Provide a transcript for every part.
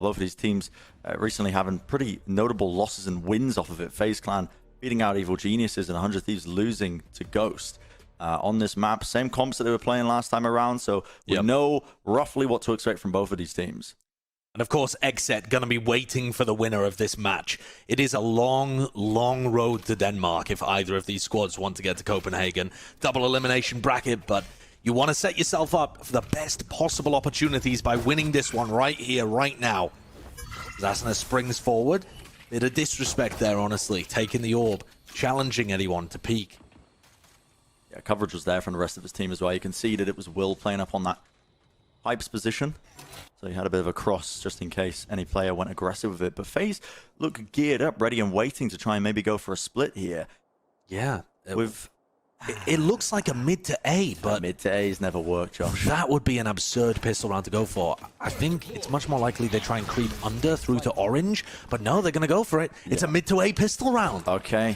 both of these teams recently having pretty notable losses and wins off of it. FaZe Clan beating out Evil Geniuses and 100 Thieves losing to Ghost on this map. Same comps that they were playing last time around, so we know roughly what to expect from both of these teams. And of course, Xset going to be waiting for the winner of this match. It is a long, long road to Denmark if either of these squads want to get to Copenhagen. Double elimination bracket, but you want to set yourself up for the best possible opportunities by winning this one right here, right now. Zasna springs forward. Bit of disrespect there, honestly. Taking the orb, challenging anyone to peek. Yeah, coverage was there from the rest of his team as well. You can see that it was Will playing up on that Pipes position. So he had a bit of a cross just in case any player went aggressive with it. But FaZe look geared up, ready and waiting to try and maybe go for a split here. Yeah. It looks like a mid to A, but... Mid to A's never worked, Josh. That would be an absurd pistol round to go for. I think it's much more likely they try and creep under through to orange, but no, they're going to go for it. It's a mid to A pistol round. Okay.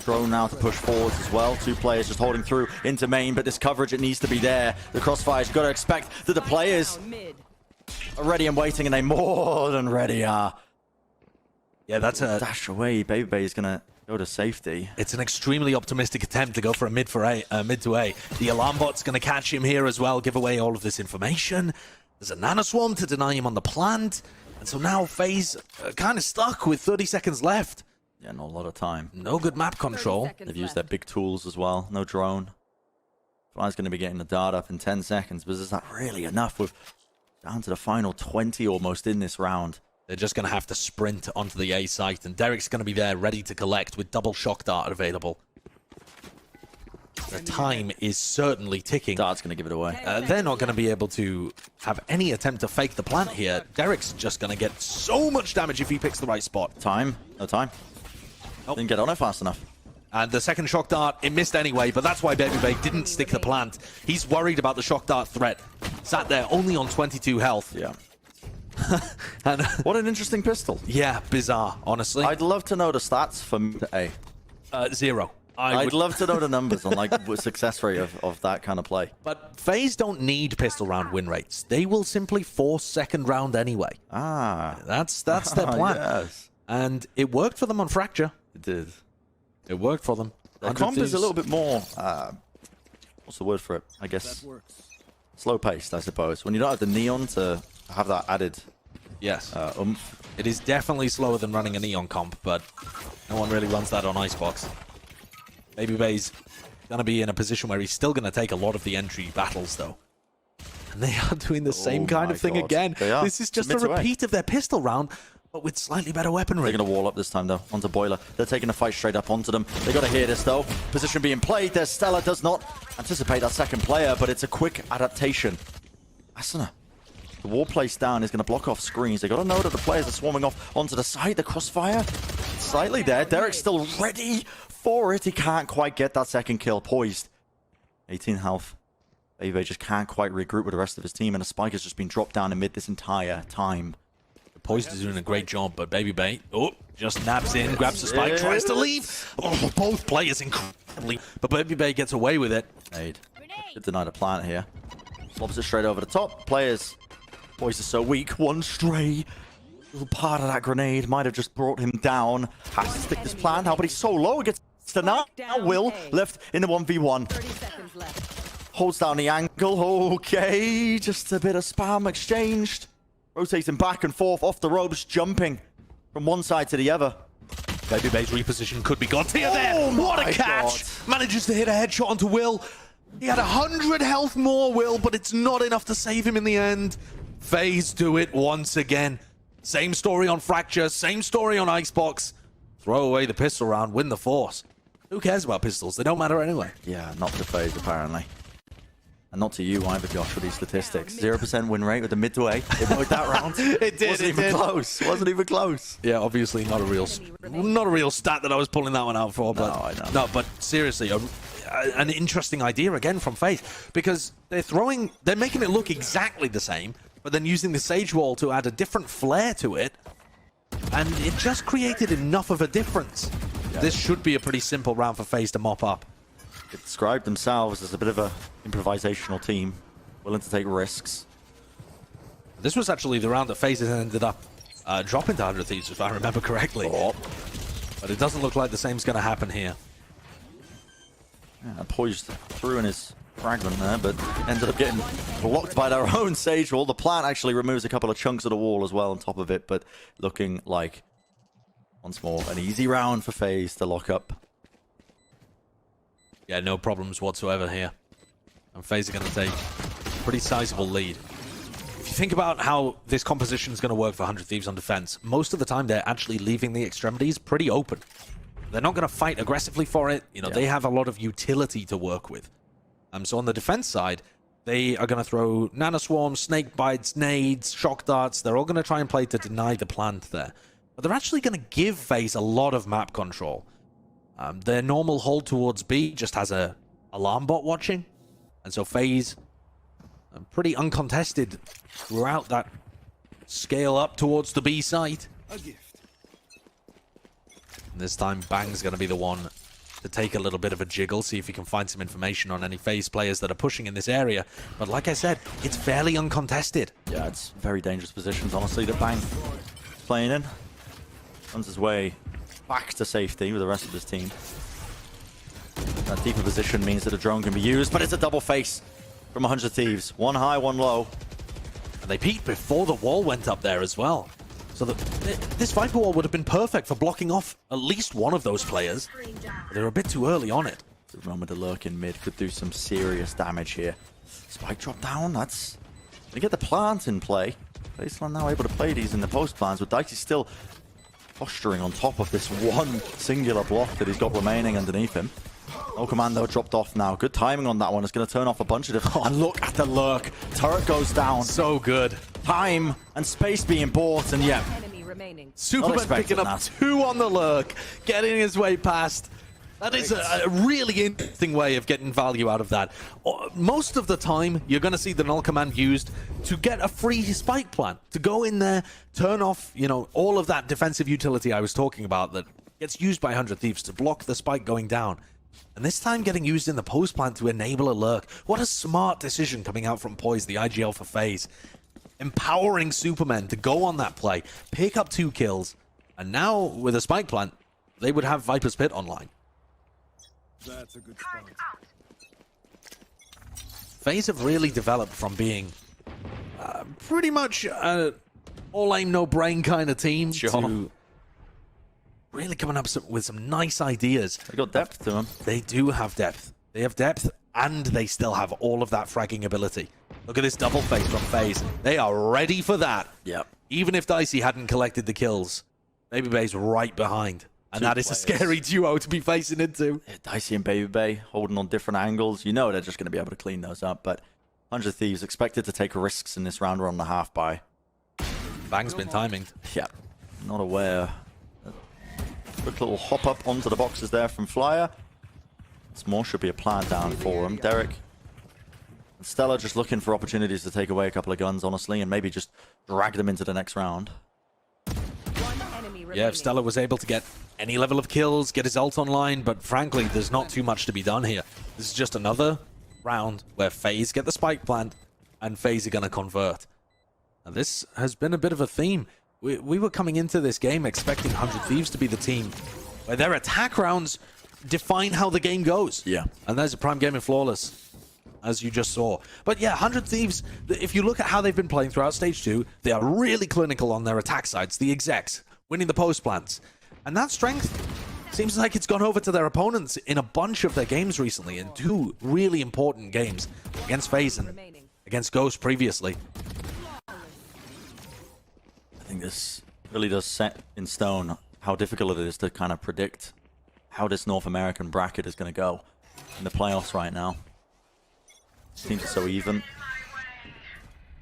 Drone now to push forwards as well. Two players just holding through into main, but this coverage, it needs to be there. The crossfire's got to expect that the players are ready and waiting, and they more than ready are. Yeah, that's a... Dash away. Baby is going to go to safety. It's an extremely optimistic attempt to go for a mid to A. The alarm bot's going to catch him here as well, give away all of this information. There's a nanoswarm to deny him on the plant. And so now FaZe kind of stuck with 30 seconds left. Yeah, not a lot of time. No good map control. They've used their big tools as well. No drone. Fly's going to be getting the dart up in 10 seconds, but is that really enough? With down to the final 20 almost in this round. They're just going to have to sprint onto the A site, and Derek's going to be there ready to collect with double shock dart available. The time is certainly ticking. Dart's going to give it away. They're not going to be able to have any attempt to fake the plant here. Derek's just going to get so much damage if he picks the right spot. Time? No time. Nope. Didn't get on it fast enough. And the second shock dart, it missed anyway, but that's why Baby Bay didn't stick the plant. He's worried about the shock dart threat. Sat there only on 22 health. Yeah. And, what an interesting pistol. Yeah, bizarre, honestly. I'd love to know the stats for A. 0. I'd love to know the numbers on like success rate of that kind of play. But FaZe don't need pistol round win rates. They will simply force second round anyway. Ah. That's their plan. Yes. And it worked for them on Fracture. It did. It worked for them. The comp is a little bit more, what's the word for it? I guess slow-paced, I suppose. When you don't have the neon to have that added oomph. It is definitely slower than running a neon comp, but no one really runs that on ICEBOX. Baby Bay's going to be in a position where he's still going to take a lot of the entry battles, though. And they are doing the same kind of thing again. This is just a repeat of their pistol round, but with slightly better weaponry. They're going to wall up this time, though, onto Boiler. They're taking a fight straight up onto them. They got to hear this, though. Position being played. Their Stella does not anticipate that second player, but it's a quick adaptation. Asuna. The wall placed down is going to block off screens. They got to know that the players are swarming off onto the side. The crossfire, slightly there. Derek's still ready for it. He can't quite get that second kill. Poised. 18 health. Baby just can't quite regroup with the rest of his team, and a spike has just been dropped down in mid this entire time. Poised is doing a great job, but Baby Bay, just naps in, grabs the spike, tries to leave. Oh, both players incredibly, but Baby Bay gets away with it. Nade. Should deny the plant here. Lobs it straight over the top. Players. Poised is so weak. One stray little part of that grenade might have just brought him down. Has to stick this plant out, but he's so low. It gets denied. Now Will left in the 1v1. 30 seconds left. Holds down the angle. Okay. Just a bit of spam exchanged. Rotating back and forth off the ropes, jumping from one side to the other. Baby Bay's reposition could be gone. Here, there! What a catch! God. Manages to hit a headshot onto Will. He had 100 health more, Will, but it's not enough to save him in the end. FaZe do it once again. Same story on Fracture, same story on ICEBOX. Throw away the pistol round, win the force. Who cares about pistols? They don't matter anyway. Yeah, not to FaZe, apparently. And not to you either, Josh, for these statistics. 0% win rate with the mid to A. It worked that round. It did. Wasn't even close. Wasn't even close. Yeah, obviously not a real stat that I was pulling that one out for. But no, I know. No, but seriously, an interesting idea again from FaZe, because they're making it look exactly the same, but then using the Sage Wall to add a different flair to it, and it just created enough of a difference. Yeah. This should be a pretty simple round for FaZe to mop up. They described themselves as a bit of a improvisational team, willing to take risks. This was actually the round that FaZe ended up drop into 100 Thieves, if I remember correctly. Oh. But it doesn't look like the same's going to happen here. Yeah, poised through in his fragment there, but ended up getting blocked by their own Sage Wall. The plant actually removes a couple of chunks of the wall as well on top of it, but looking like, once more, an easy round for FaZe to lock up. Yeah, no problems whatsoever here. And FaZe are going to take a pretty sizable lead. If you think about how this composition is going to work for 100 Thieves on defense, most of the time they're actually leaving the extremities pretty open. They're not going to fight aggressively for it. You know, they have a lot of utility to work with. So on the defense side, they are going to throw nanoswarms, snake bites, nades, shock darts. They're all going to try and play to deny the plant there. But they're actually going to give FaZe a lot of map control. Their normal hold towards B just has a alarm bot watching. And so FaZe pretty uncontested throughout that scale up towards the B site. And this time, Bang's going to be the one to take a little bit of a jiggle, see if he can find some information on any FaZe players that are pushing in this area. But like I said, it's fairly uncontested. Yeah, it's very dangerous positions, honestly, that Bang playing in. Runs his way back to safety with the rest of his team. That deeper position means that a drone can be used, but it's a double face from 100 Thieves. One high, one low. And they peeked before the wall went up there as well. So this Viper wall would have been perfect for blocking off at least one of those players. But they're a bit too early on it. The run with the lurk in mid could do some serious damage here. Spike drop down, that's... They get the plant in play. Baseline now able to play these in the post plans, with Dicey still posturing on top of this one singular block that he's got remaining underneath him. No commando dropped off now. Good timing on that one. It's going to turn off a bunch of different... And look at the lurk. Turret goes down. So good. Time and space being bought, and yeah. Superman picking up 2 on the lurk, getting his way past. That is a really interesting way of getting value out of that. Most of the time, you're going to see the null command used to get a free spike plant, to go in there, turn off, you know, all of that defensive utility I was talking about that gets used by 100 Thieves to block the spike going down. And this time getting used in the post plant to enable a lurk. What a smart decision coming out from Poise, the IGL for FaZe. Empowering Supermen to go on that play, pick up 2 kills, and now with a spike plant, they would have Viper's Pit online. That's a good spot. FaZe have really developed from being pretty much all aim no brain kind of team to really coming up with some nice ideas. They got depth to them. They do have depth. They have depth, and they still have all of that fragging ability. Look at this double face from FaZe. They are ready for that. Yep. Even if Dicey hadn't collected the kills, Baby Bay's right behind. And that is a scary duo to be facing into. Yeah, Dicey and Baby Bay holding on different angles. You know they're just going to be able to clean those up. But 100 Thieves expected to take risks in this round 1.5 by. Bang's been timing. Yeah, not aware. Quick little hop up onto the boxes there from Flyer. More should be a plan down for him. Derek and Stella just looking for opportunities to take away a couple of guns, honestly, and maybe just drag them into the next round. Yeah, if Stella was able to get any level of kills, get his ult online, but frankly, there's not too much to be done here. This is just another round where FaZe get the spike plant, and FaZe are going to convert. Now, this has been a bit of a theme. We were coming into this game expecting 100 Thieves to be the team where their attack rounds define how the game goes. Yeah. And there's a prime game in Flawless, as you just saw. But yeah, 100 Thieves, if you look at how they've been playing throughout Stage 2, they are really clinical on their attack sides, the execs, winning the post plants. And that strength seems like it's gone over to their opponents in a bunch of their games recently, in 2 really important games against FaZe and against Ghost previously. I think this really does set in stone how difficult it is to kind of predict how this North American bracket is going to go in the playoffs right now. Teams are so even,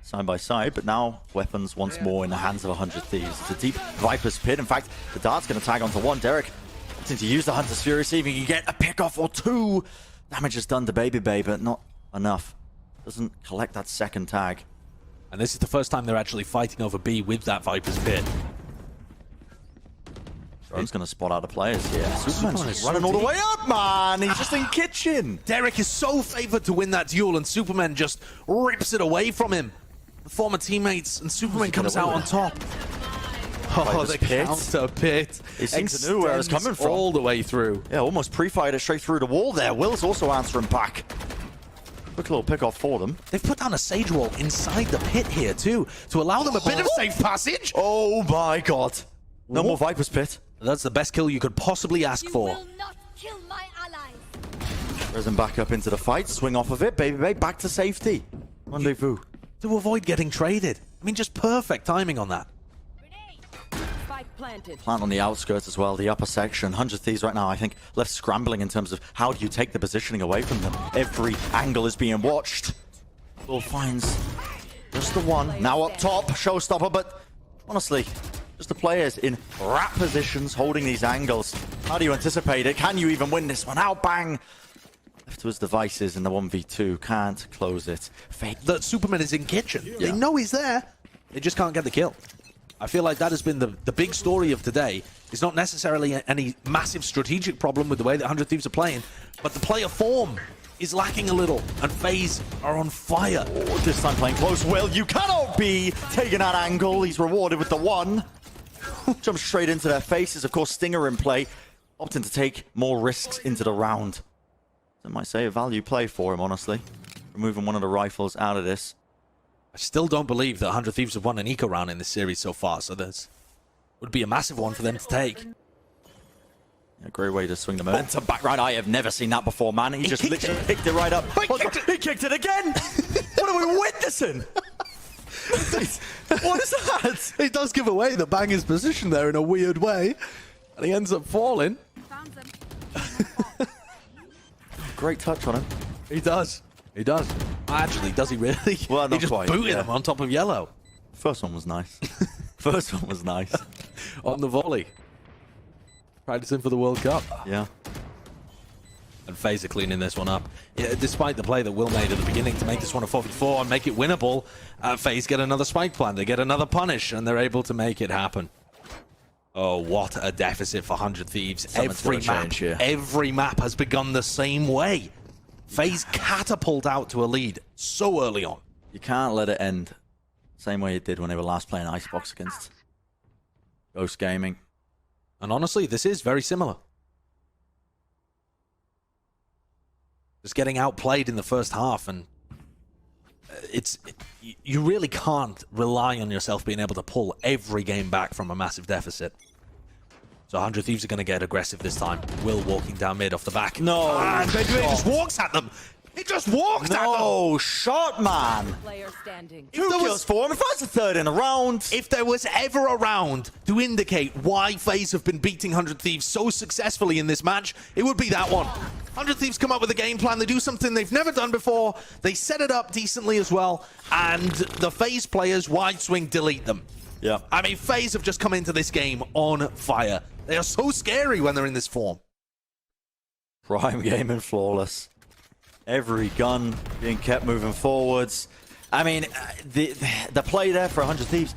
side by side, but now weapons once more in the hands of 100 Thieves. It's a deep Viper's Pit. In fact, the dart's going to tag onto one. Derek wanting to use the Hunter's Fury, see if he can get a pick-off or 2. Damage is done to Baby Bay, but not enough. Doesn't collect that second tag. And this is the first time they're actually fighting over B with that Viper's Pit. Drone's going to spot out the players here. Superman's running all the way up, man! He's just in kitchen! Derek is so favored to win that duel, and Superman just rips it away from him. The former teammates, and Superman comes out on top. Oh, the counter pit. He seems to know where it's coming from. All the way through. Yeah, almost pre-fired it straight through the wall there. Will's also answering back. Quick little pick off for them. They've put down a Sage wall inside the pit here too, to allow them a bit of safe passage. Oh my god. No more Viper's Pit. That's the best kill you could possibly ask for. You will not kill my allies. Risen back up into the fight. Swing off of it. Baby Bay back to safety. Rendezvous. To avoid getting traded. I mean, just perfect timing on that. Spike planted. Plant on the outskirts as well, the upper section. 100 Thieves right now, I think, left scrambling in terms of how do you take the positioning away from them. Every angle is being watched. Will finds just the one. Now up top, showstopper, but honestly, just the players in wrap positions holding these angles. How do you anticipate it? Can you even win this one? Out, bang! Left to his devices in the 1v2. Can't close it. Fake. The Superman is in kitchen. Yeah. They know he's there. They just can't get the kill. I feel like that has been the big story of today. It's not necessarily any massive strategic problem with the way that 100 Thieves are playing, but the player form is lacking a little, and FaZe are on fire. Oh, this time playing close. Will, you cannot be taking that angle. He's rewarded with the one. Jumps straight into their faces. Of course, Stinger in play, opting to take more risks into the round. I might say a value play for him, honestly. Removing one of the rifles out of this. I still don't believe that 100 Thieves have won an eco round in this series so far, so this would be a massive one for them to take. A great way to swing the momentum back right. I have never seen that before, man. He just literally picked it right up. He kicked it again! What are we witnessing? What is that? He does give away the banger's position there in a weird way, and he ends up falling. Found them. Great touch on him. He does. He does. Actually, does he really? Well, he not just quite, booted yeah. him on top of yellow. First one was nice. First one was nice. On the volley. Practicing for the World Cup. Yeah. And FaZe are cleaning this one up. Yeah, despite the play that Will made at the beginning to make this one a 4v4 and make it winnable, FaZe get another spike plan, they get another punish, and they're able to make it happen. Oh, what a deficit for 100 Thieves. Every map has begun the same way. FaZe catapult out to a lead so early on. You can't let it end same way it did when they were last playing ICEBOX against Ghost Gaming. And honestly, this is very similar. Just getting outplayed in the first half, and you really can't rely on yourself being able to pull every game back from a massive deficit. So 100 Thieves are going to get aggressive this time. Will walking down mid off the back. No. And Baby Bay just walks at them. He just walks at them. No shot, man. Player standing. Two kills for him. If that's the third in a round. If there was ever a round to indicate why FaZe have been beating 100 Thieves so successfully in this match, it would be that one. 100 Thieves come up with a game plan. They do something they've never done before. They set it up decently as well. And the FaZe players wide swing delete them. Yeah. I mean, FaZe have just come into this game on fire. They are so scary when they're in this form. Prime game and flawless. Every gun being kept moving forwards. I mean, the play there for 100 Thieves,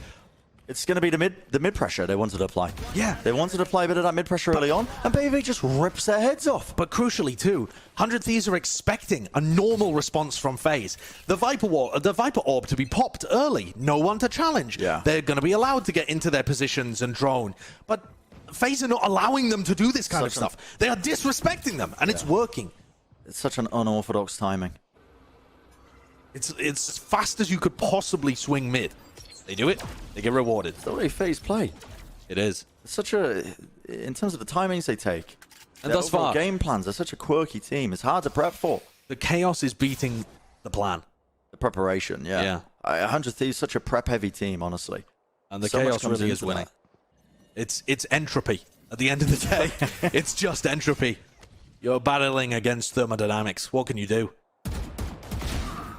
it's going to be the mid pressure they wanted to apply. Yeah. They wanted to apply a bit of that mid pressure early on, and Baby just rips their heads off. But crucially too, 100 Thieves are expecting a normal response from FaZe. The Viper Orb to be popped early, no one to challenge. Yeah. They're going to be allowed to get into their positions and drone. But FaZe are not allowing them to do this kind of stuff. They are disrespecting them, and it's working. It's such an unorthodox timing. It's as fast as you could possibly swing mid. They do it, they get rewarded. It's the way FaZe play. It is. It's such a, in terms of the timings they take, And their thus far, game plans, they're such a quirky team. It's hard to prep for. the chaos is beating the plan. The preparation, yeah. Yeah. 100 Thieves, such a prep-heavy team, honestly. And the So much chaos comes really is into winning. that. It's entropy. At the end of the day, it's just entropy. You're battling against thermodynamics. What can you do?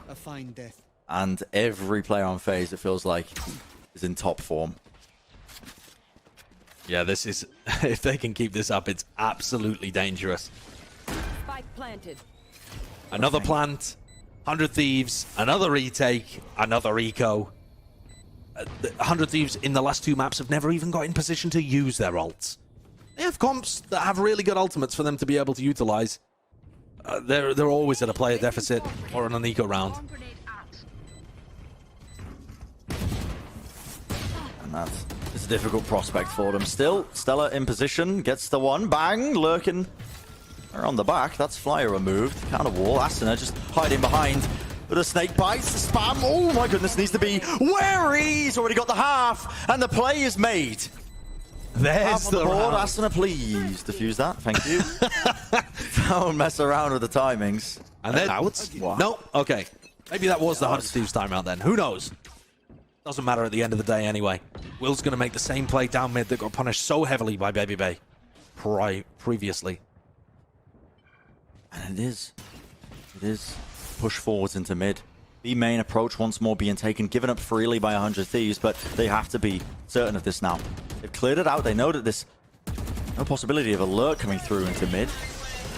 A fine death. And every player on FaZe, it feels like, is in top form. Yeah, this is... if they can keep this up, it's absolutely dangerous. Spike planted. Another plant, 100 Thieves, another retake, another eco. 100 Thieves in the last two maps have never even got in position to use their ults. They have comps that have really good ultimates for them to be able to utilize. They're always at a player deficit or on an eco round. And that's... It's a difficult prospect for them. Still, Stella in position, gets the one, bang, lurking around the back. That's Flyer removed. Counter wall, Asuna just hiding behind. But the snake bites, the spam, oh my goodness, needs to be wary. He's already got the half, and the play is made. There's the the board, round. Asuna, please diffuse that, thank you. Don't mess around with the timings. And then out. Wow. No, okay. Maybe that was the 100 Thieves timeout then. Who knows? Doesn't matter at the end of the day anyway. Will's going to make the same play down mid that got punished so heavily by Baby Bay previously. And it is push forwards into mid. The main approach once more being taken, given up freely by 100 Thieves, but they have to be certain of this now. They've cleared it out. They know that there's no possibility of alert coming through into mid.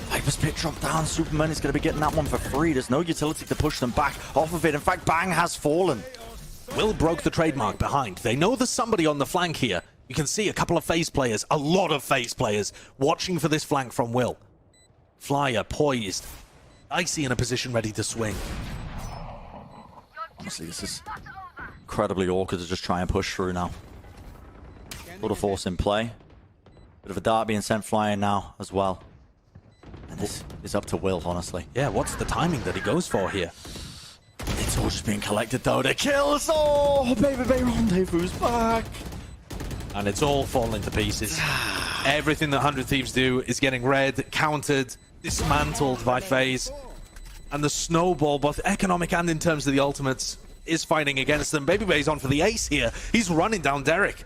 Viper's Pit dropped down. Superman is going to be getting that one for free. There's no utility to push them back off of it. In fact, Bang has fallen. Will broke the trademark behind. They know there's somebody on the flank here. You can see a couple of FaZe players, a lot of FaZe players, watching for this flank from Will. Flyer poised. Icy in a position ready to swing. Honestly, this is incredibly awkward to just try and push through now. A lot of force in play. Bit of a dart being sent flying now as well. And this is up to Will, honestly. Yeah, what's the timing that he goes for here? It's all just being collected though. The kills! Oh, Baby Bay Rendezvous back! And it's all falling to pieces. Everything that 100 Thieves do is getting read, countered, dismantled by FaZe. And the snowball, both economic and in terms of the ultimates, is fighting against them. Baby Bay's on for the ace here. He's running down Derek.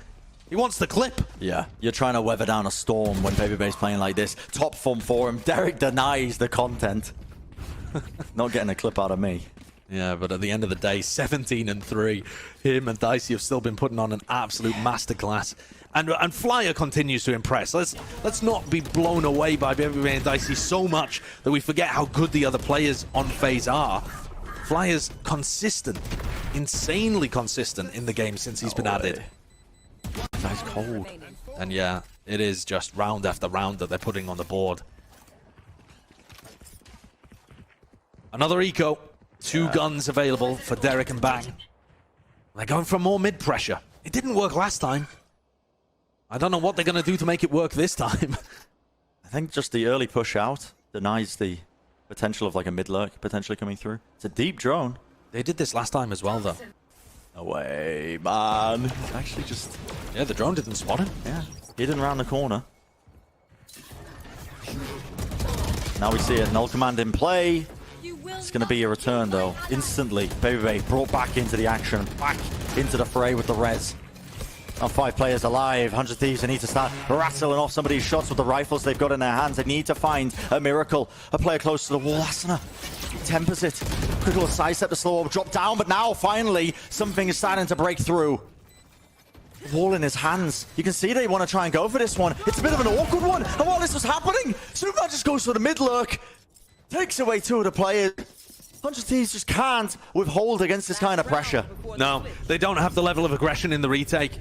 He wants the clip. Yeah, you're trying to weather down a storm when Baby Bay's playing like this. Top form for him. Derek denies the content. Not getting a clip out of me. Yeah, but at the end of the day, 17-3. Him and Dicey have still been putting on an absolute masterclass. And Flyer continues to impress. Let's not be blown away by Baby Bay and Dicey so much that we forget how good the other players on FaZe are. Flyer's consistent, insanely consistent in the game since he's been added. Guy's cold. And yeah, it is just round after round that they're putting on the board. Another eco. Two guns available for Derek and Bang. They're going for more mid pressure. It didn't work last time. I don't know what they're going to do to make it work this time. I think just the early push out denies the potential of like a mid lurk potentially coming through. It's a deep drone. They did this last time as well, though. No way, man. Actually just... Yeah, the drone didn't spot him. Yeah, hidden around the corner. Now we see it. Null command in play. It's going to be a return, though. Instantly, Baby Bay brought back into the action. Back into the fray with the res. Now 5 players alive. 100 Thieves, they need to start rattling off some of these shots with the rifles they've got in their hands. They need to find a miracle. A player close to the wall. Asuna tempers it. Critical sidestep the slow orb, drop down, but now finally something is starting to break through. The wall in his hands. You can see they want to try and go for this one. It's a bit of an awkward one. And while this was happening, Superman just goes for the mid lurk. Takes away 2 of the players. 100 Thieves just can't withhold against this kind of pressure. No, they don't have the level of aggression in the retake.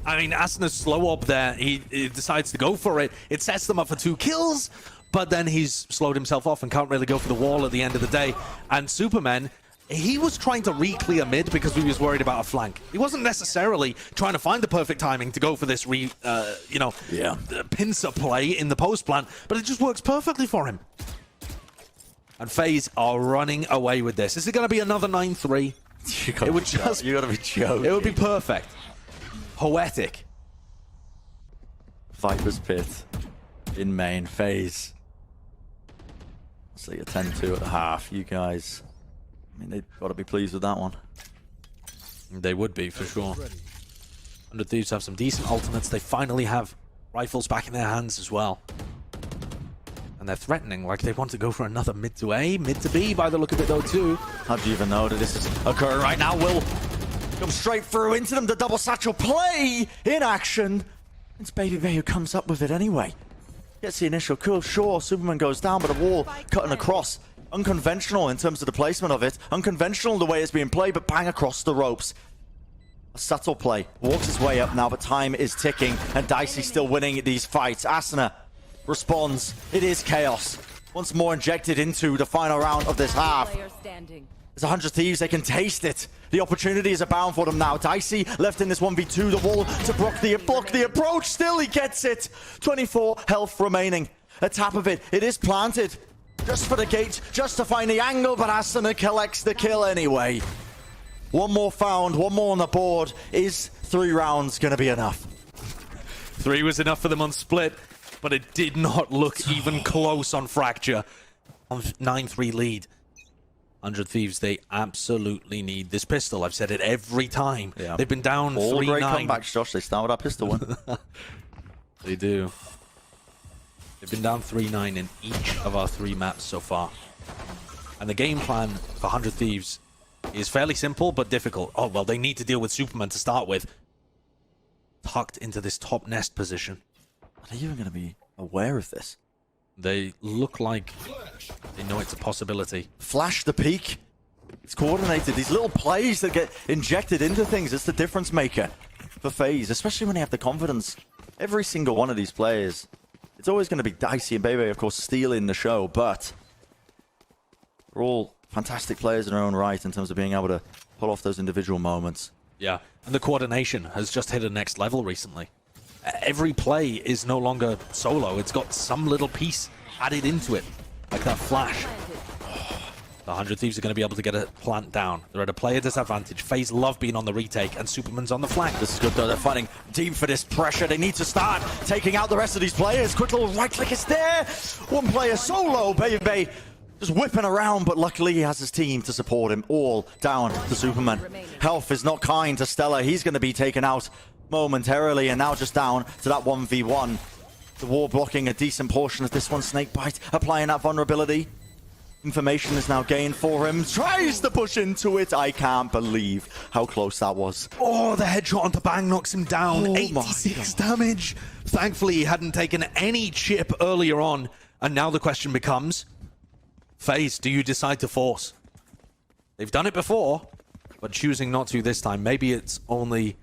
I mean, Asuna's slow up there. He decides to go for it. It sets them up for 2 kills, but then he's slowed himself off and can't really go for the wall at the end of the day. And Superman, he was trying to re-clear mid because he was worried about a flank. He wasn't necessarily trying to find the perfect timing to go for this pincer play in the post plant, but it just works perfectly for him. And FaZe are running away with this. Is it going to be another 9-3? You gotta be joking. It would be perfect. Poetic. Viper's Pit in main. FaZe. See a 10-2 at the half. You guys, I mean, they've got to be pleased with that one. They would be, for sure. 100 Thieves have some decent ultimates. They finally have rifles back in their hands as well. And they're threatening, like they want to go for another mid to A, mid to B by the look of it though too. How do you even know that this is occurring right now? Will come straight through into them. The double satchel play in action. It's Baby Bay who comes up with it anyway. Gets the initial kill. Sure, Superman goes down, but a wall cutting across. Unconventional in terms of the placement of it. Unconventional the way it's being played, but bang across the ropes. A subtle play. Walks his way up now, but time is ticking. And Dicey still winning these fights. Asuna responds. It is chaos. Once more injected into the final round of this half. Player standing. There's 100 Thieves, they can taste it. The opportunities are bound for them now. Dicey left in this 1v2, the wall to block the approach. Still he gets it. 24 health remaining. A tap of it. It is planted. Just for the gate, just to find the angle, but Asuna collects the kill anyway. One more found, one more on the board. Is 3 rounds going to be enough? 3 was enough for them on split, but it did not look even close on Fracture. On 9-3 lead. 100 Thieves, they absolutely need this pistol. I've said it every time. Yeah. They've been down 3-9. All great comebacks, Josh. They start with that pistol one. They do. They've been down 3-9 in each of our 3 maps so far. And the game plan for 100 Thieves is fairly simple, but difficult. Oh, well, they need to deal with Superman to start with. Tucked into this top nest position. Are they even going to be aware of this? They look like they know it's a possibility. Flash the peak. It's coordinated. These little plays that get injected into things. It's the difference maker for FaZe, especially when they have the confidence. Every single one of these players. It's always going to be Dicey and Bebe, of course, stealing the show, but they're all fantastic players in their own right in terms of being able to pull off those individual moments. Yeah, and the coordination has just hit a next level recently. Every play is no longer solo. It's got some little piece added into it, like that flash. The 100 Thieves are going to be able to get a plant down. They're at a player disadvantage. FaZe love being on the retake, and Superman's on the flank. This is good, though. They're fighting deep for this pressure. They need to start taking out the rest of these players. Quick little right click is there. One player solo, Bebe. Just whipping around, but luckily he has his team to support him. All down to Superman. Health is not kind to Stella. He's going to be taken out momentarily, and now just down to that 1v1. The wall blocking a decent portion of this one. Snakebite applying that vulnerability. Information is now gained for him. Tries to push into it. I can't believe how close that was. Oh, the headshot onto Bang knocks him down. 86 damage. Thankfully, he hadn't taken any chip earlier on. And now the question becomes, FaZe, do you decide to force? They've done it before, but choosing not to this time. Maybe it's only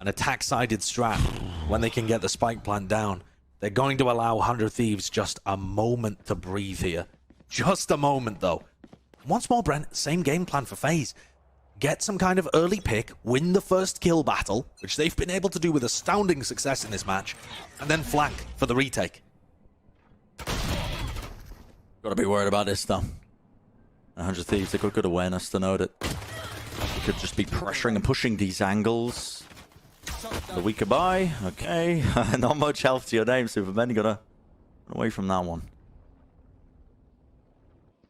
an attack-sided strat when they can get the spike plant down. They're going to allow 100 Thieves just a moment to breathe here. Just a moment, though. Once more, Brent, same game plan for FaZe. Get some kind of early pick, win the first kill battle, which they've been able to do with astounding success in this match, and then flank for the retake. Got to be worried about this, though. 100 Thieves, they've got good awareness to know that they could just be pressuring and pushing these angles. The weaker buy, okay. Not much health to your name, Superman. You got to run away from that one.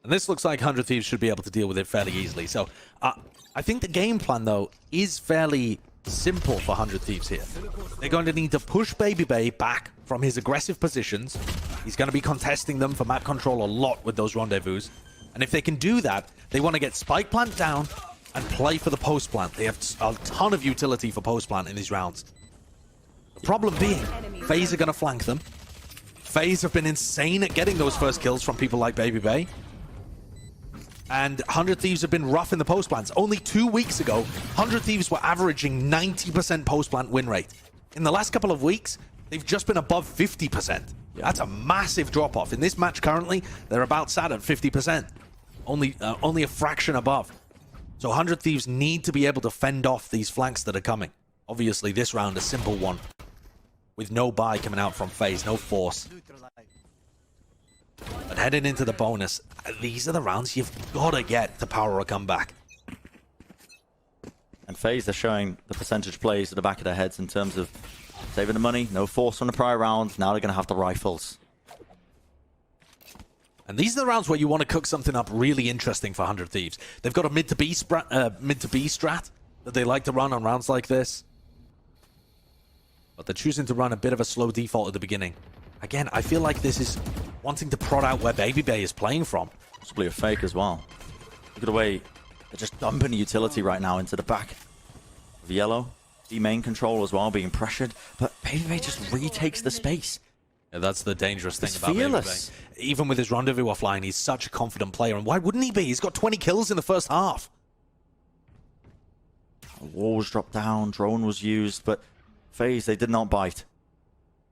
And this looks like 100 Thieves should be able to deal with it fairly easily. So I think the game plan, though, is fairly simple for 100 Thieves here. They're going to need to push Baby Bay back from his aggressive positions. He's going to be contesting them for map control a lot with those rendezvous. And if they can do that, they want to get Spike Plant down and play for the post plant. They have a ton of utility for post plant in these rounds. The problem being, FaZe are going to flank them. FaZe have been insane at getting those first kills from people like Baby Bay. And 100 Thieves have been rough in the post plants. Only 2 weeks ago, 100 Thieves were averaging 90% post plant win rate. In the last couple of weeks, they've just been above 50%. That's a massive drop off. In this match currently, they're about sat at 50%. Only a fraction above. So 100 Thieves need to be able to fend off these flanks that are coming. Obviously, this round, a simple one. With no buy coming out from FaZe, no force. But heading into the bonus, these are the rounds you've got to get to power a comeback. And FaZe, they're showing the percentage plays at the back of their heads in terms of saving the money, no force from the prior round. Now they're going to have the rifles. And these are the rounds where you want to cook something up really interesting for 100 Thieves. They've got a mid to B strat that they like to run on rounds like this. But they're choosing to run a bit of a slow default at the beginning. Again, I feel like this is wanting to prod out where Baby Bay is playing from. Possibly a fake as well. Look at the way they're just dumping utility right now into the back of yellow. B main control as well, being pressured. But Baby Bay just retakes the space. Yeah, that's the dangerous thing He's about fearless. Baby Bay. Even with his rendezvous offline, he's such a confident player. And why wouldn't he be? He's got 20 kills in the first half. The wall was dropped down, drone was used, but FaZe, they did not bite.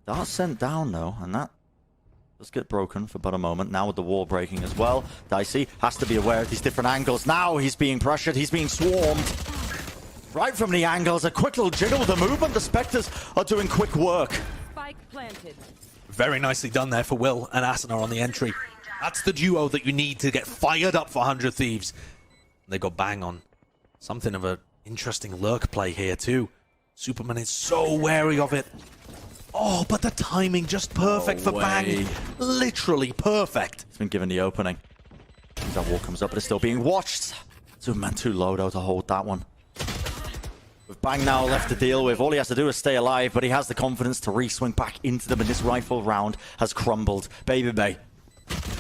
Dart sent down though, and that Let's get broken for but a moment. Now with the wall breaking as well. Dicey has to be aware of these different angles. Now he's being pressured. He's being swarmed. Right from the angles. A quick little jiggle with the movement. The Spectres are doing quick work. Spike planted. Very nicely done there for Will and Asuna on the entry. That's the duo that you need to get fired up for 100 Thieves. They got Bang on something of an interesting lurk play here too. Superman is so wary of it. Oh, but the timing just perfect for Bang. Literally perfect. He's been given the opening. That wall comes up, but it's still being watched. Superman too low though to hold that one. With Bang now left to deal with, all he has to do is stay alive, but he has the confidence to re-swing back into them, and this rifle round has crumbled. Baby Bay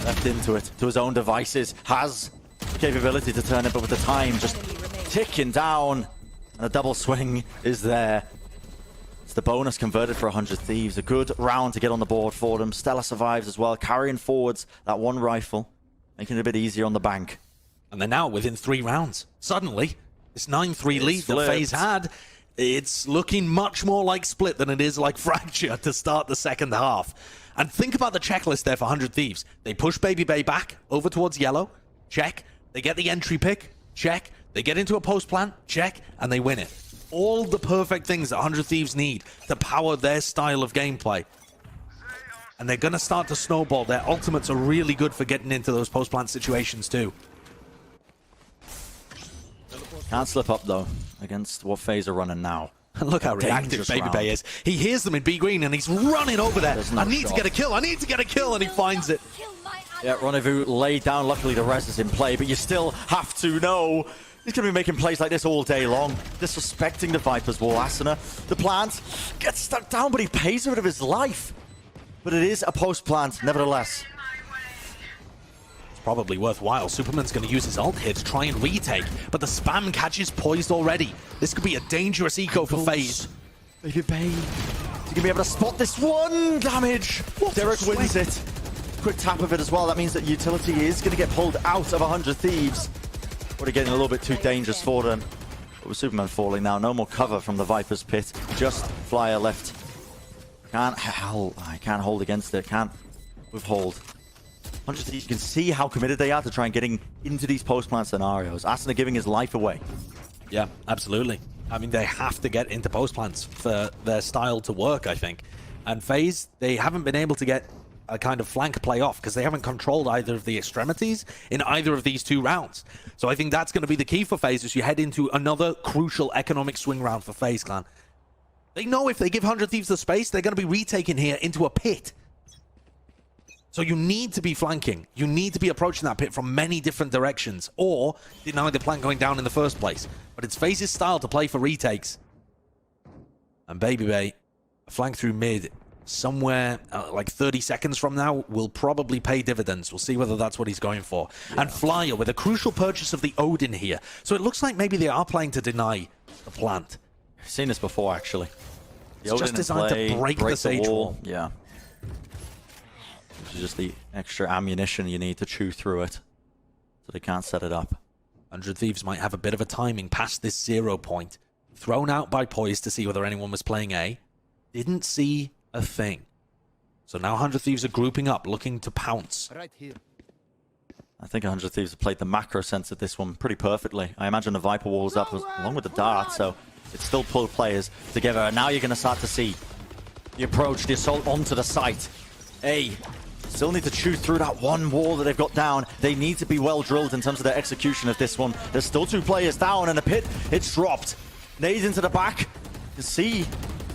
left into it, to his own devices, has the capability to turn it, but with the time just ticking down, and a double swing is there. It's the bonus converted for 100 Thieves. A good round to get on the board for them. Stella survives as well, carrying forwards that one rifle, making it a bit easier on the bank. And they're now within 3 rounds. Suddenly, this 9-3 lead that FaZe had, it's looking much more like Split than it is like Fracture to start the second half. And think about the checklist there for 100 Thieves. They push Baby Bay back over towards yellow. Check. They get the entry pick. Check. They get into a post plant. Check. And they win it. All the perfect things that 100 Thieves need to power their style of gameplay. And they're going to start to snowball. Their ultimates are really good for getting into those post plant situations too. Can't slip up though against what FaZe are running now. Look how reactive Baby Bay is. He hears them in B green and he's running over there. No I need to get a kill. I need to get a kill, and he finds it. Yeah, Rendezvous laid down. Luckily the res is in play, but you still have to know he's going to be making plays like this all day long. Disrespecting the Viper's wall. Asuna, the plant, gets stuck down, but he pays with his life. But it is a post plant, nevertheless. Probably worthwhile. Superman's going to use his ult here to try and retake, but the spam catch is poised already. This could be a dangerous eco for FaZe. Baby Bay, he's going to be able to spot this one damage. Derek wins it. Quick tap of it as well. That means that utility is going to get pulled out of 100 Thieves. Already getting a little bit too dangerous for them. But with Superman falling now, no more cover from the Viper's pit. Just Flyer left. Can't hold against it. Can't withhold. 100 Thieves, you can see how committed they are to try and getting into these post-plant scenarios. Asuna giving his life away. Yeah, absolutely. I mean, they have to get into post plants for their style to work, I think. And FaZe, they haven't been able to get a kind of flank play off because they haven't controlled either of the extremities in either of these 2 rounds. So I think that's going to be the key for FaZe as you head into another crucial economic swing round for FaZe Clan. They know if they give 100 Thieves the space, they're going to be retaken here into a pit. So you need to be flanking. You need to be approaching that pit from many different directions, or deny the plan going down in the first place. But it's FaZe's style to play for retakes. And Baby Bay, a flank through mid, somewhere like 30 seconds from now, will probably pay dividends. We'll see whether that's what he's going for. Yeah. And Flyer with a crucial purchase of the Odin here. So it looks like maybe they are playing to deny the plant. I've seen this before, actually. The it's Odin just designed to break the Sage wall. Yeah. Which is just the extra ammunition you need to chew through it. So they can't set it up. 100 Thieves might have a bit of a timing past this 0 point. Thrown out by Poise to see whether anyone was playing A. Didn't see a thing. So now 100 Thieves are grouping up, looking to pounce. Right here. I think 100 Thieves have played the macro sense of this one pretty perfectly. I imagine the Viper wall's up along with the dart, so it's still pulled players together. And now you're going to start to see the approach, the assault onto the site. A still need to chew through that one wall that they've got down. They need to be well drilled in terms of their execution of this one. There's still 2 players down in the pit. It's dropped. Nades into the back. You see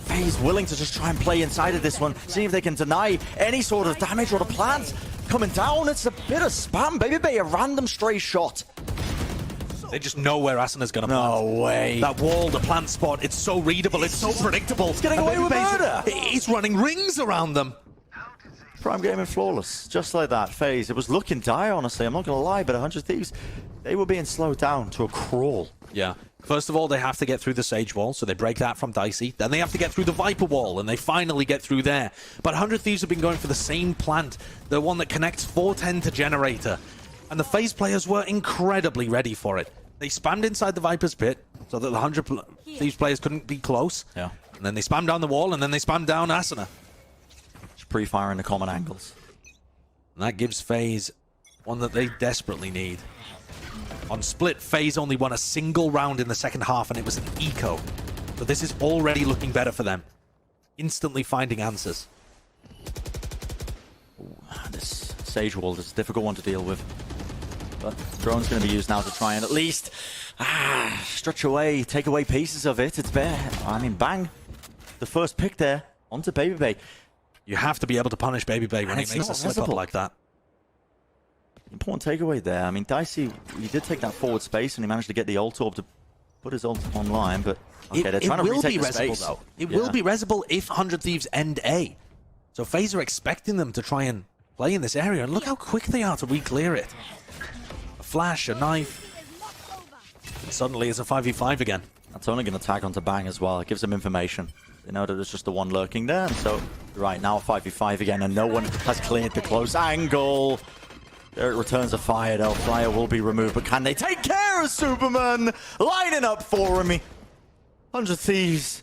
FaZe willing to just try and play inside of this one, see if they can deny any sort of damage or the plant coming down. It's a bit of spam. Baby Bay, a random stray shot. They just know where Asuna's going to plant. No way. That wall, the plant spot, it's so readable, it's so predictable. It's getting away with murder. He's running rings around them. Prime gaming flawless, just like that. FaZe, it was looking dire, honestly. I'm not going to lie, but 100 Thieves, they were being slowed down to a crawl. Yeah. First of all, they have to get through the Sage wall, so they break that from Dicey. Then they have to get through the Viper wall, and they finally get through there. But 100 Thieves have been going for the same plant, the one that connects 410 to Generator. And the FaZe players were incredibly ready for it. They spammed inside the Viper's pit, so that the 100 Thieves players couldn't be close. Yeah. And then they spammed down the wall, and then they spammed down Asuna. Just pre-firing the common angles. And that gives FaZe one that they desperately need. On split, FaZe only won a single round in the second half, and it was an eco. So this is already looking better for them. Instantly finding answers. This Sage wall is a difficult one to deal with. But drone's going to be used now to try and at least stretch away, take away pieces of it. It's bare. I mean, bang. The first pick there onto Baby Bay. You have to be able to punish Baby Bay when he it's makes not a slip up visible. like that. Important takeaway there. I mean, Dicey, he did take that forward space and he managed to get the ult orb to put his ult online, but okay, they're trying to retake the space. Though. It will be resible if 100 Thieves end A. So FaZe are expecting them to try and play in this area, and look how quick they are to re-clear it. A flash, a knife, and suddenly it's a 5v5 again. That's only going to tag onto Bang as well. It gives them information. They know that there's just the one lurking there, and so right now 5v5 again, and no one has cleared the close angle. There it returns a fire, though. Fire will be removed, but can they take care of Superman? Lining up for him. 100 Thieves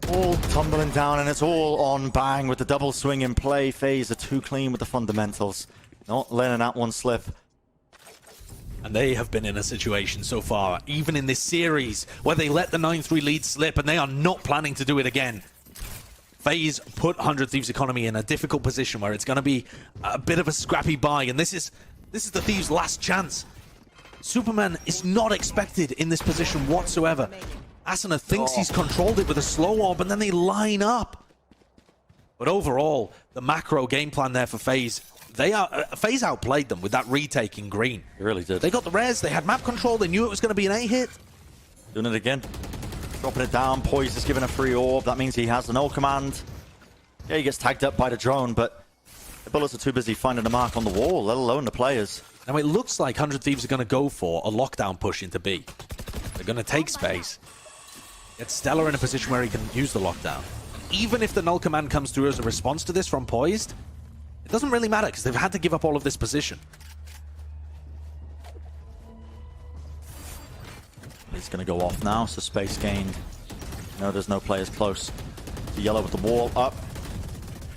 all tumbling down, and it's all on Bang with the double swing in play. FaZe are too clean with the fundamentals. Not letting that one slip. And they have been in a situation so far, even in this series, where they let the 9-3 lead slip, and they are not planning to do it again. FaZe put 100 Thieves Economy in a difficult position where it's going to be a bit of a scrappy buy, and this is the Thieves' last chance. Superman is not expected in this position whatsoever. Asuna thinks he's controlled it with a slow orb, and then they line up. But overall, the macro game plan there for FaZe, FaZe outplayed them with that retake in green. They really did. They got the res, they had map control, they knew it was going to be an A-hit. Doing it again. Dropping it down. Poise is given a free orb. That means he has the null command. Yeah, he gets tagged up by the drone, but the bullets are too busy finding a mark on the wall, let alone the players. Now it looks like 100 Thieves are going to go for a lockdown push into B. They're going to take space. Get Stellar in a position where he can use the lockdown. Even if the null command comes through as a response to this from Poised, it doesn't really matter because they've had to give up all of this position. He's going to go off now, so space gained. No, there's no players close. The yellow with the wall up.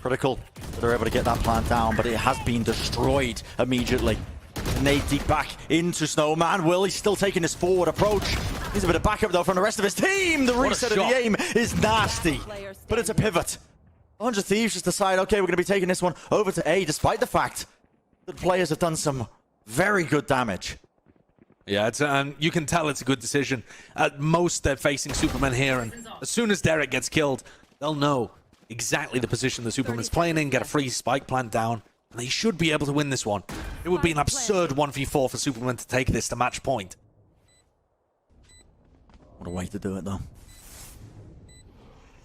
Critical. They're able to get that plant down, but it has been destroyed immediately. Nade deep back into Snowman. Will, he's still taking this forward approach. He's a bit of backup, though, from the rest of his team. The reset of the aim is nasty, but it's a pivot. 100 Thieves just decide, okay, we're going to be taking this one over to A, despite the fact that players have done some very good damage. Yeah, it's, you can tell it's a good decision. At most, they're facing Superman here, and as soon as Derek gets killed, they'll know exactly the position the Superman's playing in, get a free spike plant down, and they should be able to win this one. It would be an absurd 1v4 for Superman to take this to match point. What a way to do it, though.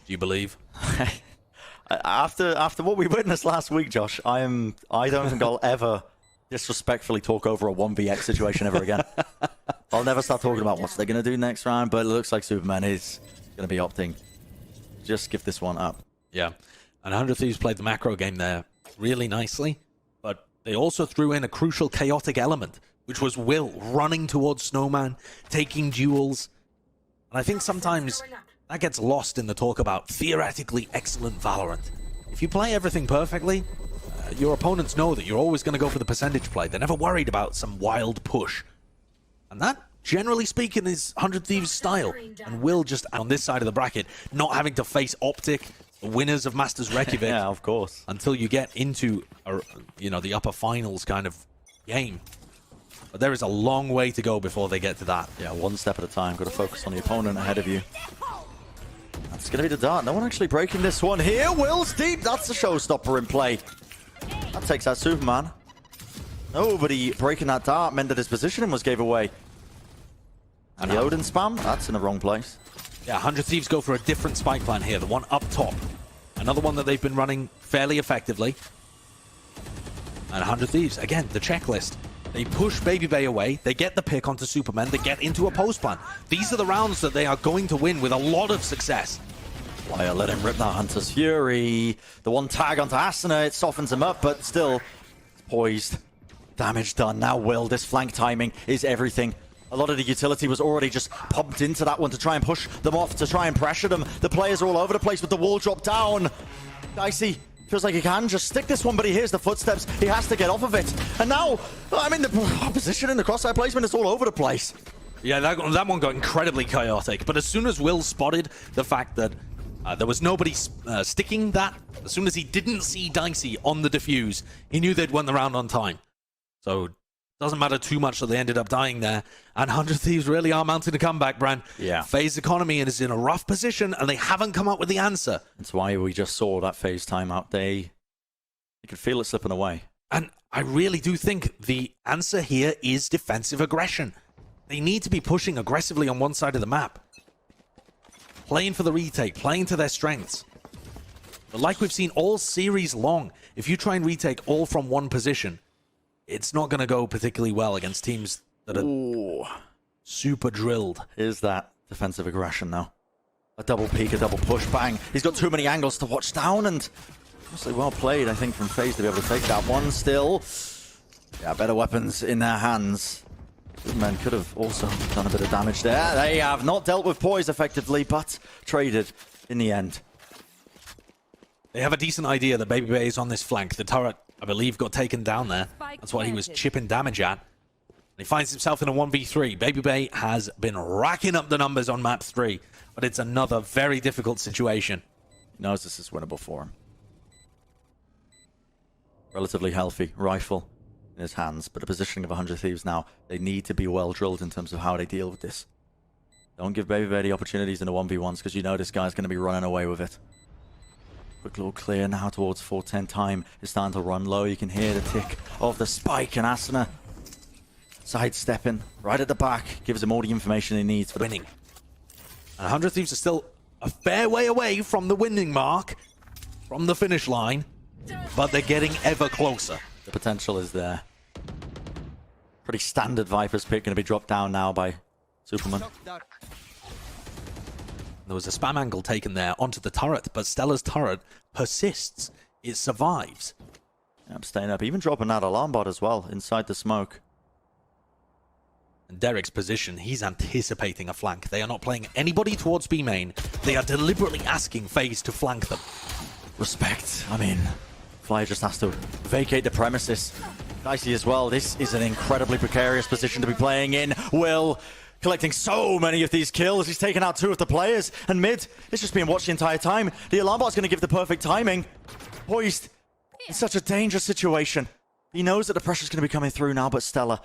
Do you believe? After what we witnessed last week, Josh, I don't think I'll ever disrespectfully talk over a 1vx situation ever again. I'll never start talking about what they're going to do next round, but it looks like Superman is going to be opting. Just give this one up. Yeah, and 100 Thieves played the macro game there really nicely, but they also threw in a crucial chaotic element, which was Will running towards Snowman, taking duels. And I think sometimes that gets lost in the talk about theoretically excellent Valorant. If you play everything perfectly, your opponents know that you're always going to go for the percentage play. They're never worried about some wild push. And that, generally speaking, is 100 Thieves' style. And Will just, on this side of the bracket, not having to face Optic, the winners of Masters Reykjavik. Yeah, of course. Until you get into, the upper finals kind of game. But there is a long way to go before they get to that. Yeah, one step at a time. Got to focus on the opponent ahead of you. That's going to be the dart. No one actually breaking this one here. Will's deep. That's the showstopper in play. That takes out Superman. Nobody breaking that dart meant that his positioning was gave away. And the Odin spam, that's in the wrong place. Yeah, 100 Thieves go for a different spike plan here, the one up top. Another one that they've been running fairly effectively. And 100 Thieves, again, the checklist. They push Baby Bay away, they get the pick onto Superman, they get into a post plan. These are the rounds that they are going to win with a lot of success. Flyer let him rip that Hunter's Fury. The one tag onto Asuna, it softens him up, but still, it's poised. Damage done. Now Will, this flank timing is everything. A lot of the utility was already just pumped into that one to try and push them off, to try and pressure them. The players are all over the place with the wall drop down. Dicey Feels like he can just stick this one, but he hears the footsteps. He has to get off of it. And now, I mean, the position and the crosshair placement is all over the place. Yeah, that one got incredibly chaotic. But as soon as Will spotted the fact that there was nobody sticking that, as soon as he didn't see Dicey on the defuse, he knew they'd won the round on time. So doesn't matter too much that they ended up dying there. And 100 Thieves really are mounting a comeback, Bran. Yeah. FaZe economy is in a rough position, and they haven't come up with the answer. That's why we just saw that FaZe timeout. You could feel it slipping away. And I really do think the answer here is defensive aggression. They need to be pushing aggressively on one side of the map. Playing for the retake, playing to their strengths. But like we've seen all series long, if you try and retake all from one position, it's not going to go particularly well against teams that are super drilled. Here's that defensive aggression now. A double peek, a double push, bang. He's got too many angles to watch down, and mostly well played, I think, from FaZe to be able to take that one still. Yeah, better weapons in their hands. Men could have also done a bit of damage there. They have not dealt with poise effectively, but traded in the end. They have a decent idea that Baby Bay is on this flank. The turret, I believe, got taken down there. That's what he was chipping damage at. And he finds himself in a 1v3. Baby Bay has been racking up the numbers on map 3, but it's another very difficult situation. He knows this is winnable for him. Relatively healthy rifle in his hands, but the positioning of 100 Thieves now, they need to be well drilled in terms of how they deal with this. Don't give Baby Bay the opportunities in the 1v1s, because you know this guy's going to be running away with it. Quick little clear now towards 410 time. Is starting to run low. You can hear the tick of the spike, and Asuna sidestepping right at the back. Gives him all the information he needs for winning. And 100 Thieves are still a fair way away from the winning mark, from the finish line, but they're getting ever closer. The potential is there. Pretty standard Viper's pick, going to be dropped down now by Superman. There was a spam angle taken there onto the turret, but Stella's turret persists. It survives. Yeah, I'm staying up. Even dropping that alarm bot as well inside the smoke. And Derek's position, he's anticipating a flank. They are not playing anybody towards B main. They are deliberately asking FaZe to flank them. Respect. I mean, Flyer just has to vacate the premises. Dicey as well. This is an incredibly precarious position to be playing in. Will collecting so many of these kills. He's taken out 2 of the players. And mid, it's just being watched the entire time. The alarm bot's going to give the perfect timing. Poised in such a dangerous situation. He knows that the pressure's going to be coming through now, but Stella.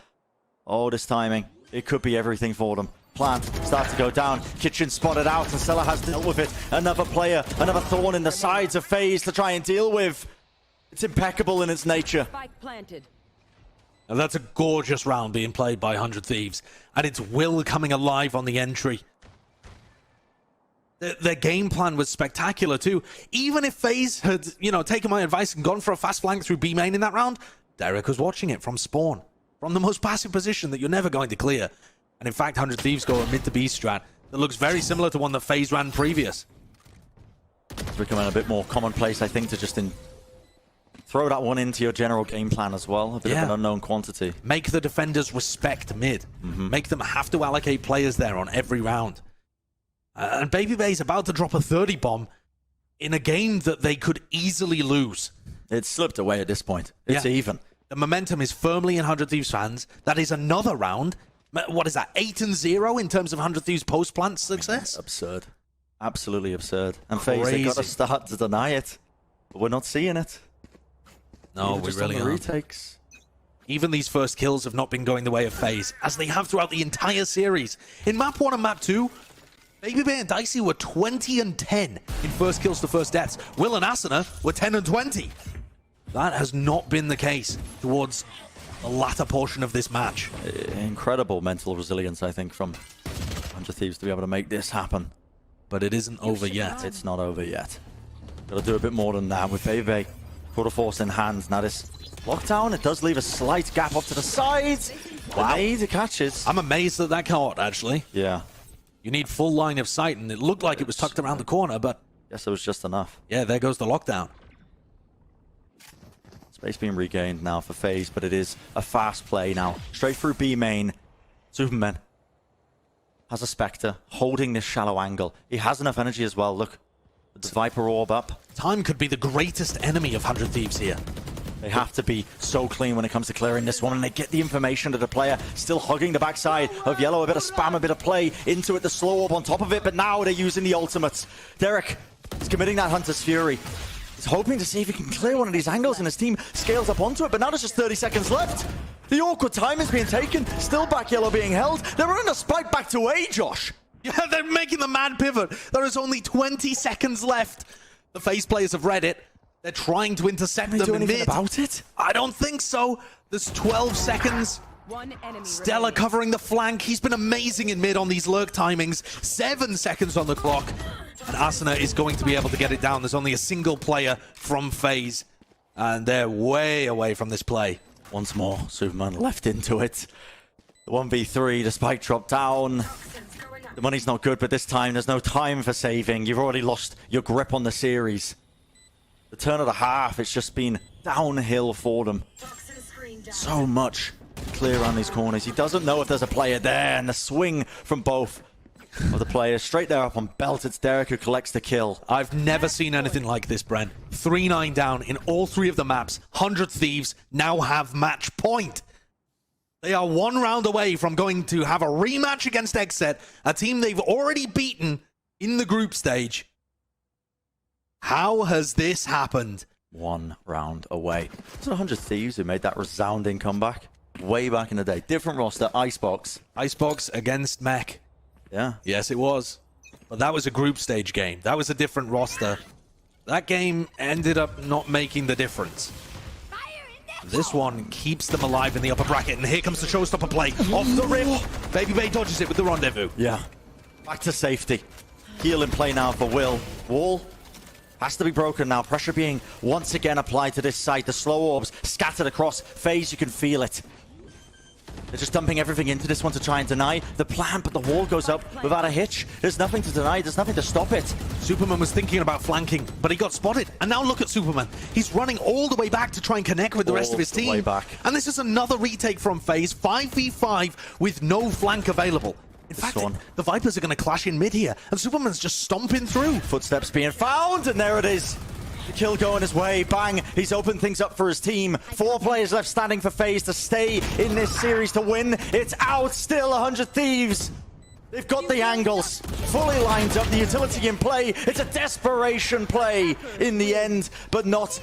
Oh, this timing. It could be everything for them. Plant starts to go down. Kitchen spotted out, and Stella has dealt with it. Another player, another thorn in the sides of FaZe to try and deal with. It's impeccable in its nature. Spike planted. And that's a gorgeous round being played by 100 Thieves. And it's Will coming alive on the entry. Their game plan was spectacular too. Even if FaZe had, taken my advice and gone for a fast flank through B main in that round, Derek was watching it from spawn. From the most passive position that you're never going to clear. And in fact, 100 Thieves go a mid to B strat that looks very similar to one that FaZe ran previous. It's becoming a bit more commonplace, I think, to just throw that one into your general game plan as well. A bit of an unknown quantity. Make the defenders respect mid. Make them have to allocate players there on every round. And Baby Bay's about to drop a 30 bomb in a game that they could easily lose. It's slipped away at this point. It's even. The momentum is firmly in 100 Thieves fans. That is another round. What is that, 8-0 in terms of 100 Thieves post-plant success? Absurd. Absolutely absurd. And FaZe, they've got to start to deny it. But we're not seeing it. No, we really aren't. Retakes. Even these first kills have not been going the way of FaZe, as they have throughout the entire series. In map 1 and map 2, Baby Bay and Dicey were 20-10 in first kills to first deaths. Will and Asuna were 10-20. That has not been the case towards the latter portion of this match. Incredible mental resilience, I think, from 100 Thieves to be able to make this happen. But it isn't over yet. It's not over yet. Got to do a bit more than that with Baby Bay. Quarter force in hand. Now this lockdown, it does leave a slight gap off to the side. Wow. It catches. I'm amazed at that caught, actually. Yeah. You need full line of sight, and it looked like it was tucked around the corner, but... Guess it was just enough. Yeah, there goes the lockdown. Space being regained now for FaZe, but it is a fast play now. Straight through B main. Superman has a Spectre holding this shallow angle. He has enough energy as well. Look, The Viper orb up. Time could be the greatest enemy of 100 Thieves here. They have to be so clean when it comes to clearing this one, and they get the information that the player still hugging the backside of Yellow. A bit of spam, a bit of play into it, the slow orb on top of it, but now they're using the ultimates. Derek is committing that Hunter's Fury. He's hoping to see if he can clear one of these angles, and his team scales up onto it, but now there's just 30 seconds left. The awkward time is being taken, still back Yellow being held. They're running a spike back to A, Josh. Yeah, they're making the mad pivot. There is only 20 seconds left. The FaZe players have read it. They're trying to intercept Can they them do in anything mid. about it? I don't think so. There's 12 seconds. One enemy Stella remaining. covering the flank. He's been amazing in mid on these lurk timings. 7 seconds on the clock. And Asuna is going to be able to get it down. There's only a single player from FaZe. And they're way away from this play. Once more, Superman left into it. The 1v3, the spike drop down. The money's not good, but this time there's no time for saving. You've already lost your grip on the series. The turn of the half, it's just been downhill for them. So much clear around these corners. He doesn't know if there's a player there, and the swing from both of the players. Straight there up on belt, it's Derek who collects the kill. I've never seen anything like this, Bren. 3-9 down in all 3 of the maps. 100 Thieves now have match point. They are 1 round away from going to have a rematch against XSET, a team they've already beaten in the group stage. How has this happened? 1 round away. It's 100 Thieves who made that resounding comeback way back in the day. Different roster, ICEBOX. ICEBOX against Mech. Yeah. Yes, it was. But that was a group stage game. That was a different roster. That game ended up not making the difference. This one keeps them alive in the upper bracket, and here comes the showstopper play. Off the rip. Baby Bay dodges it with the rendezvous. Yeah. Back to safety. Heal in play now for Will. Wall has to be broken now. Pressure being once again applied to this side. The slow orbs scattered across. FaZe, you can feel it. They're just dumping everything into this one to try and deny the plan, but the wall goes up without a hitch. There's nothing to deny. There's nothing to stop it. Superman was thinking about flanking, but he got spotted. And now look at Superman. He's running all the way back to try and connect with the rest of his team. Way back. And this is another retake from FaZe. 5v5 with no flank available. In fact, the Vipers are going to clash in mid here, and Superman's just stomping through. Footsteps being found, and there it is. The kill going his way. Bang. He's opened things up for his team. 4 players left standing for FaZe to stay in this series to win. It's out still. 100 Thieves. They've got the angles fully lined up. The utility in play. It's a desperation play in the end, but not